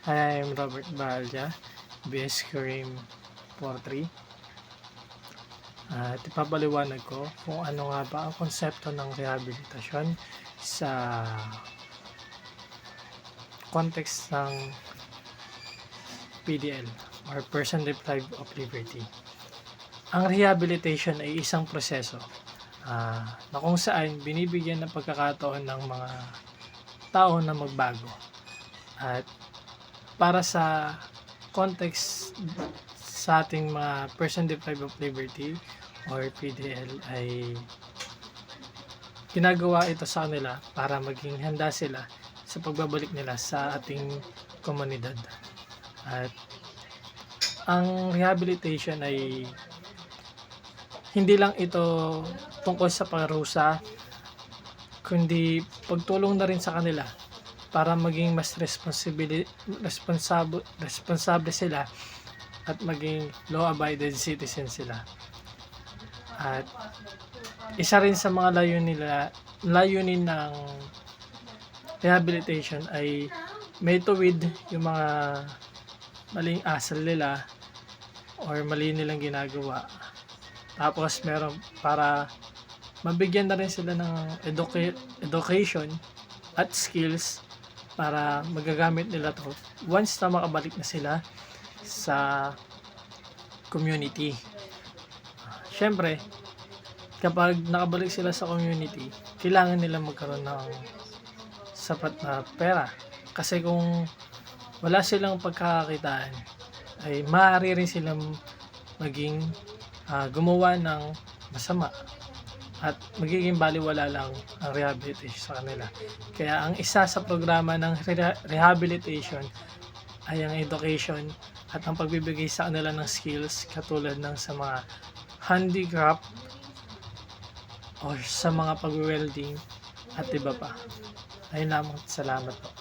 Hi, I'm Robert Balya, BS Kareem 43. At ipapaliwanag ko kung ano nga ba ang konsepto ng rehabilitasyon sa context ng PDL or Person Deprived of Liberty. Ang rehabilitation ay isang proseso na kung saan binibigyan ng pagkakataon ng mga tao na magbago. At para sa context sa ating mga Person Deprived of Liberty or PDL ay ginagawa ito sa kanila para maging handa sila sa pagbabalik nila sa ating komunidad. At ang rehabilitation ay hindi lang ito tungkol sa parusa, kundi pagtulong na rin sa kanila para maging mas responsable sila at maging law-abiding citizen sila. At isa rin sa mga layunin ng rehabilitation ay may tuwid yung mga maling asal nila or mali nilang ginagawa. Tapos meron para mabigyan na rin sila ng education at skills para magagamit nila to once na makabalik na sila sa community. Syempre, kapag nakabalik sila sa community, kailangan nila magkaroon ng sapat na pera. Kasi kung wala silang pagkakakitaan, ay maaari rin silang maging gumawa ng masama at magiging baliwala lang ang rehabilitation sa kanila. Kaya ang isa sa programa ng rehabilitation ay ang education at ang pagbibigay sa kanila ng skills katulad ng sa mga handicraft o sa mga pag-welding at iba pa. Ayun lamang, salamat po.